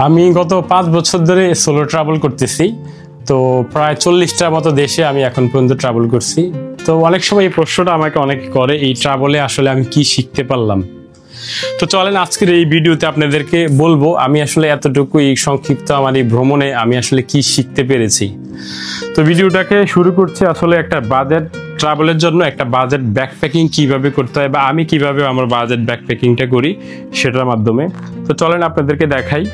আমি গত 5 বছর ধরে সোলো ট্রাভেল করতেছি। তো প্রায় 40টার মতো দেশে আমি এখন পর্যন্ত ট্রাভেল করছি। তো অনেক সময় এই প্রশ্নটা আমাকে অনেকে করে, এই ট্রাভেলে আসলে আমি কি শিখতে পারলাম। তো চলেন আজকের এই ভিডিওতে আপনাদেরকে বলবো আমি আসলে এতটুকু এই সংক্ষিপ্ত আমার এই ভ্রমণে আমি আসলে কি শিখতে পেরেছি। তো ভিডিওটাকে শুরু করছি আসলে একটা বাজেট ট্রাভেলের জন্য একটা বাজেট ব্যাকপ্যাকিং কিভাবে করতে হয় বা আমি কিভাবে আমার বাজেট ব্যাকপ্যাকিংটা করি সেটার মাধ্যমে। তো চলেন আপনাদেরকে দেখাই।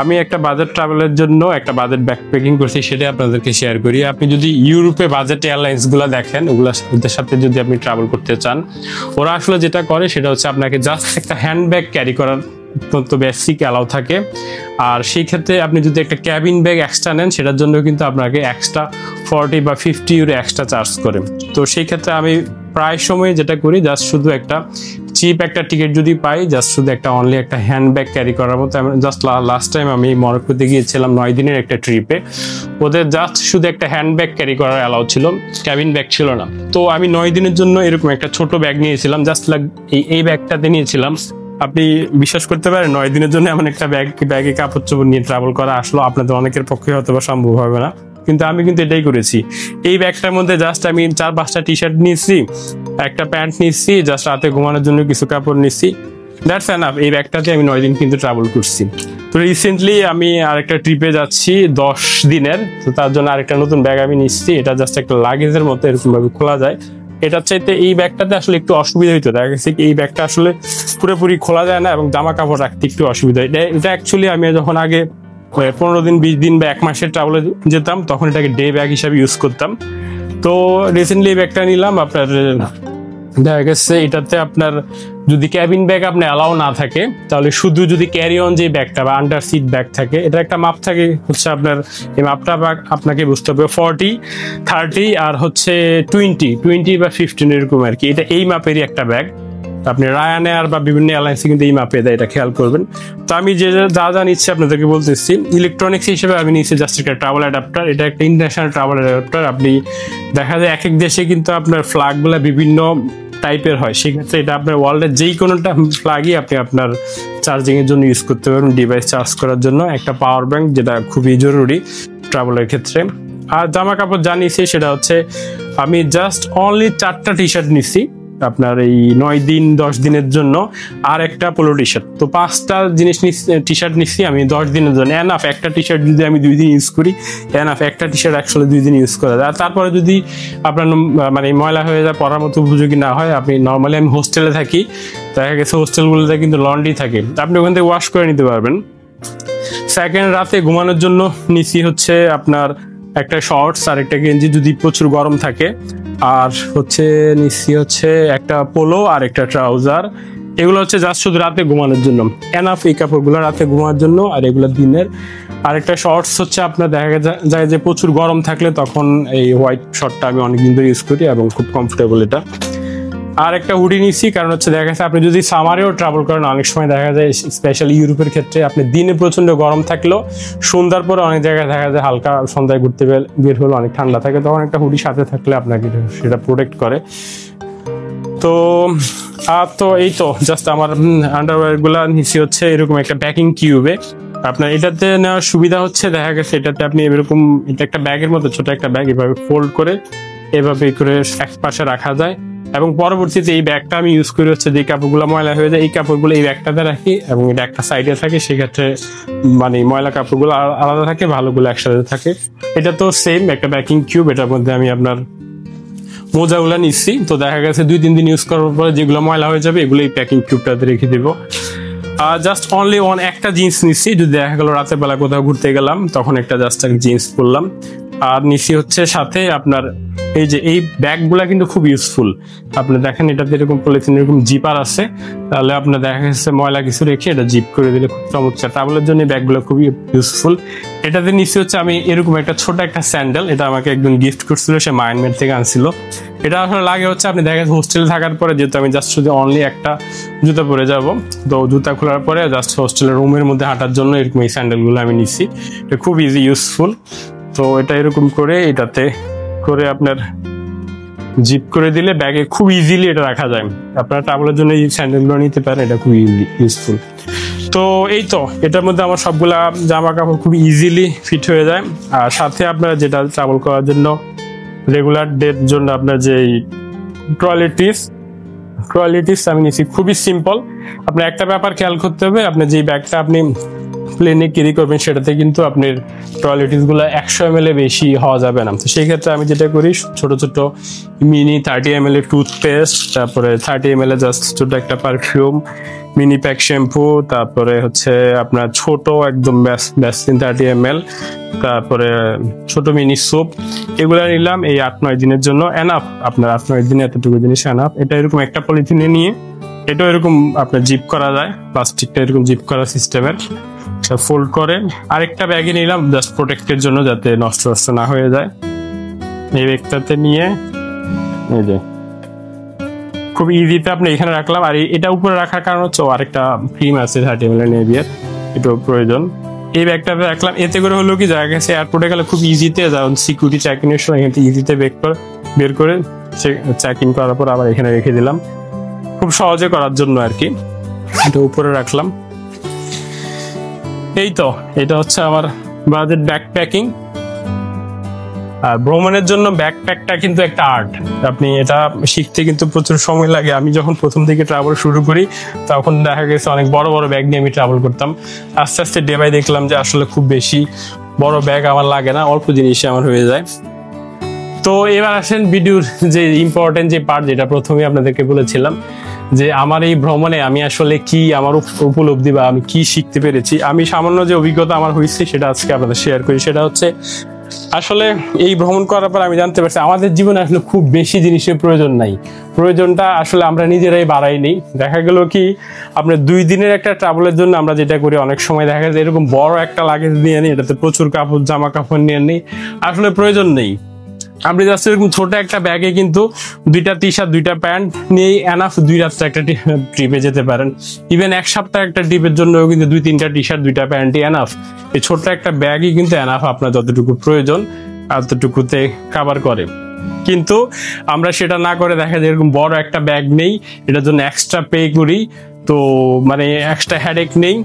আমি একটা বাজেট ট্রাভেলের জন্য একটা বাজেট ব্যাকপ্যাকিং করছি, সেটা আপনাদেরকে শেয়ার করি। আপনি যদি ইউরোপে বাজেট এয়ারলাইন্সগুলো দেখেন, ওদের সাথে যদি আপনি ট্রাভেল করতে চান, ওরা আসলে যেটা করে সেটা হচ্ছে আপনাকে জাস্ট একটা হ্যান্ডব্যাগ ক্যারি করার অত্যন্ত বেসিক অ্যালাউ থাকে। আর সেই ক্ষেত্রে আপনি যদি একটা ক্যাবিন ব্যাগ এক্সট্রা নেন, সেটার জন্য কিন্তু আপনাকে এক্সট্রা 40 বা 50 ইউরো এক্সট্রা চার্জ করে। তো সেই ক্ষেত্রে আমি প্রায় সময় যেটা করি, জাস্ট শুধু একটা চিপ একটা টিকিট যদি পাই, জাস্ট শুধু একটা অনলি একটা হ্যান্ডব্যাগ ক্যারি করার মতো। জাস্ট লাস্ট টাইম আমি মরক্কোতে গিয়েছিলাম 9 দিনের একটা ট্রিপে, ওদের জাস্ট শুধু একটা হ্যান্ডব্যাগ ক্যারি করার অ্যালাউ ছিল, ক্যাবিন ব্যাগ ছিল না। তো আমি 9 দিনের জন্য এরকম একটা ছোট ব্যাগ নিয়েছিলাম, জাস্ট এই ব্যাগটাতে নিয়েছিলাম। আপনি বিশ্বাস করতে পারেন 9 দিনের জন্য এমন একটা ব্যাগে কাপড় চোপড় নিয়ে ট্রাভেল করা আসলে আপনাদের অনেকের পক্ষে হয়তো বা সম্ভব হবে না, কিন্তু আমি কিন্তু এটাই করেছি। এই ব্যাগটার মধ্যে জাস্ট আমি 4-5টা টি শার্ট নিয়েছি, একটা প্যান্ট নিচ্ছি, জাস্ট রাতে ঘুমানোর জন্য কিছু কাপড় নিচ্ছি, দ্যাটস এনাফ। এই ব্যাগটাতে আমি 9 দিন কিন্তু ট্রাভেল করছি। তো রিসেন্টলি আমি আরেকটা ট্রিপে যাচ্ছি 10 দিনের, তো তার জন্য আরেকটা নতুন ব্যাগ আমি নিচ্ছি। এটা জাস্ট একটা লাগেজের মতো এরকম ভাবে খোলা যায়। এটার চাইতে এই ব্যাগটাতে আসলে একটু অসুবিধা হইতো, দেখা গেছে এই ব্যাগটা আসলে পুরোপুরি খোলা যায় না এবং জামা কাপড় রাখতে একটু অসুবিধা হয়। এটা অ্যাকচুয়ালি আমি যখন আগে 15 দিন 20 দিন বা 1 মাসের ট্রাভেলে যেতাম, তখন এটাকে ডে ব্যাগ হিসাবে ইউজ করতাম। তো রিসেন্টলি এই ব্যাগটা নিলাম, আপনার দেখা গেছে এটাতে আপনার যদি ক্যাবিন ব্যাগ আপনি অ্যালাউ না থাকে, তাহলে শুধু যদি ক্যারি অন যে ব্যাগটা বা আন্ডার সিট ব্যাগ থাকে, এটা একটা মাপ থাকে হচ্ছে আপনার, এই মাপটা আপনাকে বুঝতে হবে 40, 30 আর হচ্ছে 20 বা 15 এরকম আর কি। এটা এই মাপেরই একটা ব্যাগ। আপনি রায়ানএয়ার বা বিভিন্ন এয়ারলাইন্সে কিন্তু এই মাপে দেয়, এটা খেয়াল করবেন। তো আমি যা নিচ্ছি আপনাদেরকে বলতেছি। ইলেকট্রনিক্স হিসেবে আমি নিচ্ছি জাস্ট একটা ট্রাভেল অ্যাডাপ্টার। এটা একটা ইন্টারন্যাশনাল ট্রাভেল অ্যাডাপ্টার। আপনি দেখা যায় এক এক দেশে কিন্তু আপনার ফ্ল্যাগগুলো বিভিন্ন টাইপের হয়, সেক্ষেত্রে এটা আপনার ওয়ার্ল্ডের যেই কোনোটা ফ্ল্যাগই আপনি আপনার চার্জিং এর জন্য ইউজ করতে পারবেন, ডিভাইস চার্জ করার জন্য। একটা পাওয়ার ব্যাংক, যেটা খুবই জরুরি ট্রাভেলের ক্ষেত্রে। আর জামা কাপড় যা নিচ্ছি সেটা হচ্ছে আমি জাস্ট অনলি 4টা টি শার্ট নিচ্ছি আপনার এই 9 দিন 10 দিনের জন্য, আর একটা পোলো টি শার্ট। তো 5টা জিনিস টি শার্ট নিচ্ছি আমি 10 দিনের জন্য। এনাফ একটা টি শার্ট যদি আমি 2 দিন ইউজ করি, এনাফ একটা টি শার্ট আসলে 2 দিন ইউজ করা যায়। আর তারপরে যদি আপনার মানে ময়লা হয়ে যায়, পরার মতো উপযোগী না হয়, আপনি নর্মালি আমি হোস্টেলে থাকি, দেখা গেছে হোস্টেলগুলোতে কিন্তু লন্ড্রি থাকে, আপনি ওখান থেকে ওয়াশ করে নিতে পারবেন। সেকেন্ড, রাতে ঘুমানোর জন্য নিচ্ছি হচ্ছে আপনার একটা শর্টস আর একটা গেঞ্জি যদি প্রচুর গরম থাকে, আর হচ্ছে নিচ্ছি হচ্ছে একটা পোলো আর একটা ট্রাউজার। এগুলো হচ্ছে জাস্ট শুধু রাতে ঘুমানোর জন্য, এনাফ এই কাপড়গুলো রাতে ঘুমানোর জন্য। আর এগুলো দিনের। আর একটা শর্টস হচ্ছে আপনার দেখা যায় যে প্রচুর গরম থাকলে তখন এই হোয়াইট শর্টটা আমি অনেকদিন ধরে ইউজ করি এবং খুব কমফোর্টেবল এটা। আর একটা হুডি নিচ্ছি, কারণ হচ্ছে দেখা যাচ্ছে আপনি যদি সামারেও ট্রাভেল করেন, অনেক সময় দেখা যায় স্পেশালি ইউরোপের ক্ষেত্রে আপনি দিনে প্রচন্ড গরম থাকলেও সন্ধ্যার পরে অনেক জায়গায় দেখা যায় হালকা সন্ধ্যায় ঘুরতে বের হলে অনেক ঠান্ডা থাকে, তখন একটা হুডি সাথে থাকলে আপনাকে সেটা প্রোটেক্ট করে। তো তো এই তো জাস্ট আমার আন্ডারওয়্যার গুলা নিচ্ছি হচ্ছে এরকম একটা প্যাকিং কিউবে। আপনার এটাতে নেওয়ার সুবিধা হচ্ছে দেখা গেছে এটাতে আপনি এরকম, এটা একটা ব্যাগের মতো ছোট একটা ব্যাগ, এভাবে ফোল্ড করে এভাবে করে এক পাশে রাখা যায়। এবং পরবর্তীতে এই ব্যাগটা আমি ইউজ করি হচ্ছে যে কাপড়গুলো ময়লা হয়ে যায়, এই কাপড়গুলো এই ব্যাগটাতে রাখি এবং এটা একটা সাইডে থাকে, সেক্ষেত্রে মানে ময়লা কাপড়গুলো আলাদা থাকে, ভালোগুলো একসাথে থাকে। এটা তো সেম একটা প্যাকিং কিউব, এটার মধ্যে আমি আপনার মোজাগুলো নিচ্ছি। তো দেখা গেছে 2-3 দিন ইউজ করার পরে যেগুলো ময়লা হয়ে যাবে এগুলো এই প্যাকিং কিউবটাতে রেখে দেবো। জাস্ট অনলি একটা জিন্স নিচ্ছি, যদি দেখা গেলো রাতের বেলা কোথাও ঘুরতে গেলাম তখন একটা জাস্ট জিন্স পরলাম। আর নিচ্ছি হচ্ছে সাথে আপনার এই যে এই ব্যাগগুলা কিন্তু খুব ইউজফুল। আপনি দেখেন এটাতে এরকম পলিথিন এরকম জিপার আছে, তাহলে আপনার দেখা যাচ্ছে ময়লা কিছু রেখে এটা জিপ করে দিলে খুব চমৎকার। ট্রাভেলের জন্য ব্যাগগুলো খুবই ইউজফুল। এটাতে নিশ্চয় হচ্ছে আমি এরকম একটা ছোট একটা স্যান্ডেল, এটা আমাকে একজন গিফট করছিল, সে মায়ানমার থেকে আনছিল। এটা আসলে লাগে হচ্ছে আপনি দেখা যাচ্ছে হোস্টেলে থাকার পরে, যেহেতু আমি জাস্ট শুধু অনলি একটা জুতা পরে যাব, তো জুতা খোলার পরে জাস্ট হোস্টেলের রুমের মধ্যে হাঁটার জন্য এরকম এই স্যান্ডেলগুলো আমি নিচ্ছি। এটা খুব ইজি ইউজফুল। তো এটা এরকম করে এটাতে করে আপনার জিপ করে দিলে ব্যাগে খুব ইজিলি এটা রাখা যায়। আপনারা ট্রাভেলের জন্য এই স্যান্ডেলগুলো নিতে পারেন, এটা খুব ইউজফুল। তো এই তো এটার মধ্যে আমার সবগুলা জামা কাপড় খুব ইজিলি ফিট হয়ে যায়। আর সাথে আপনার যেটা ট্রাভেল করার জন্য রেগুলার ডের জন্য আপনার যে টয়লেটিস আমি নিচ্ছি খুবই সিম্পল। আপনার একটা ব্যাপার খেয়াল করতে হবে, আপনার যে ব্যাগটা আপনি প্লেনে ক্যারি করবেন সেটাতে কিন্তু আপনার টয়লেটিস গুলো 100 ml বেশি হওয়া যাবে না। তো সেই ক্ষেত্রে আমি যেটা করি, ছোট ছোট মিনি 30 ml টুথপেস্ট, তারপরে 30 ml জাস্ট ছোট একটা পারফিউম, মিনি প্যাক শ্যাম্পু, তারপরে হচ্ছে আপনার ছোট একদম ভ্যাসলিন 30 ml, তারপরে ছোট মিনি সোপ, এগুলা নিলাম এই 8-9 দিনের জন্য। এনাফ, আপনার 8-9 দিনে এতটুকু জিনিস এনাফ। এটা এরকম একটা পলিথিনে নিয়ে, এটা এরকম আপনার জিপ করা যায়, প্লাস্টিকটা এরকম জিপ করা সিস্টেমের, ফোল্ড করে আরেকটা ব্যাগে নিলাম জাস্ট প্রোটেক্টের জন্য, যাতে নষ্ট না হয়ে যায়। এই ব্যাগটাতে নিয়ে এই যে খুব ইজিতে আপনি এখানে রাখলাম। আর এটা উপরে রাখার কারণ হচ্ছে আরেকটা ক্রিম আছে 30 ml নেভিয়ার, এটাও প্রয়োজন। এই ব্যাগটাতে রাখলাম, এতে করে হলো কি জায়গা গেছে এয়ারপোর্টে গেলে খুব ইজিতে, যেমন সিকিউরিটি চেক ইনের সময় এখান থেকে ইজিতে বের করে চেক ইন করার পর আবার এখানে রেখে দিলাম, খুব সহজে করার জন্য আর কি। এটা উপরে রাখলাম। এই তো এটা হচ্ছে আমার বাজেট ব্যাকপ্যাকিং। আর ভ্রমণের জন্য ব্যাকপ্যাকটা কিন্তু একটা আর্ট, আপনি এটা শিখতে কিন্তু প্রচুর সময় লাগে। আমি যখন প্রথম থেকে ট্রাভেল শুরু করি তখন দেখা গেছে অনেক বড় বড় ব্যাগ নিয়ে আমি ট্রাভেল করতাম। আস্তে আস্তে ডে বাই দেখলাম যে আসলে খুব বেশি বড় ব্যাগ আমার লাগে না, অল্প জিনিসে আমার হয়ে যায়। তো এবার আসেন ভিডিওর যে ইম্পর্টেন্ট যে পার্ট, যেটা প্রথমে আপনাদেরকে বলেছিলাম যে আমার এই ভ্রমণে আমি আসলে কি আমার উপলব্ধি বা আমি কি শিখতে পেরেছি। আমি সামান্য যে অভিজ্ঞতা আমার হয়েছে সেটা আজকে আপনাদের শেয়ার করি। সেটা হচ্ছে আসলে এই ভ্রমণ করার পর আমি জানতে পারছি আমাদের জীবনে আসলে খুব বেশি জিনিসের প্রয়োজন নাই, প্রয়োজনটা আসলে আমরা নিজেরাই বাড়াই নেই। দেখা গেল কি আপনার 2 দিনের একটা ট্রাভেলের জন্য আমরা যেটা করি, অনেক সময় দেখা যায় এরকম বড় একটা লাগেজ নিয়ে নিই, এটাতে প্রচুর কাপড় জামা কাপড় নিয়ে নিই, আসলে প্রয়োজন নেই। আপনি জাস্ট এরকম ছোট একটা ব্যাগে কিন্তু 2টা টি-শার্ট 2টা প্যান্ট নিয়েই এনাফ 2 রাত্রে একটা ট্রিপে যেতে পারেন। ইভেন 1 সপ্তাহ একটা ট্রিপের জন্য কিন্তু 2-3টা টি-শার্ট 2টা প্যান্টই এনাফ। এই ছোট্ট একটা ব্যাগই কিন্তু এনাফ, আপনার যতটুকু প্রয়োজন ততটুকুতে কভার করে। কিন্তু আমরা সেটা না করে দেখা যায় এরকম বড় একটা ব্যাগ নেই, এটার জন্য এক্সট্রা পে করি, তো মানে এক্সট্রা হেডেক নেই,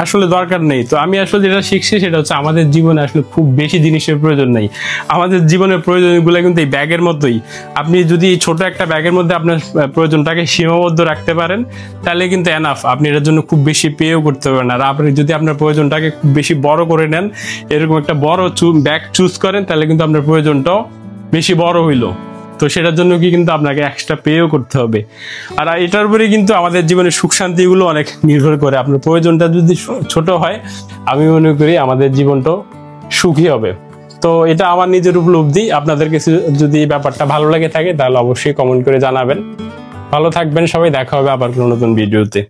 আসলে দরকার নেই। তো আমি আসলে যেটা শিখছি সেটা হচ্ছে আমাদের জীবনে আসলে খুব বেশি জিনিসের প্রয়োজন নেই। আমাদের জীবনের প্রয়োজনগুলো কিন্তু এই ব্যাগের মতোই। আপনি যদি ছোট একটা ব্যাগের মধ্যে আপনার প্রয়োজনটাকে সীমাবদ্ধ রাখতে পারেন তাহলে কিন্তু এনাফ, আপনি এটার জন্য খুব বেশি পেও করতে পারেন। আর আপনি যদি আপনার প্রয়োজনটাকে খুব বেশি বড় করে নেন, এরকম একটা বড় ব্যাগ চুজ করেন, তাহলে কিন্তু আপনার প্রয়োজনটাও বেশি বড় হইলো। তো সেটার জন্য কি কিন্তু আপনাকে এক্সট্রা পেও করতে হবে। আর এটার উপরে কিন্তু আমাদের জীবনের সুখ শান্তিগুলো অনেক নির্ভর করে। আপনার প্রয়োজনটা যদি ছোট হয়, আমি মনে করি আমাদের জীবনটাও সুখী হবে। তো এটা আমার নিজের উপলব্ধি। আপনাদের কাছে যদি এই ব্যাপারটা ভালো লাগে থাকে তাহলে অবশ্যই কমেন্ট করে জানাবেন। ভালো থাকবেন সবাই, দেখা হবে আবার কোনো নতুন ভিডিওতে।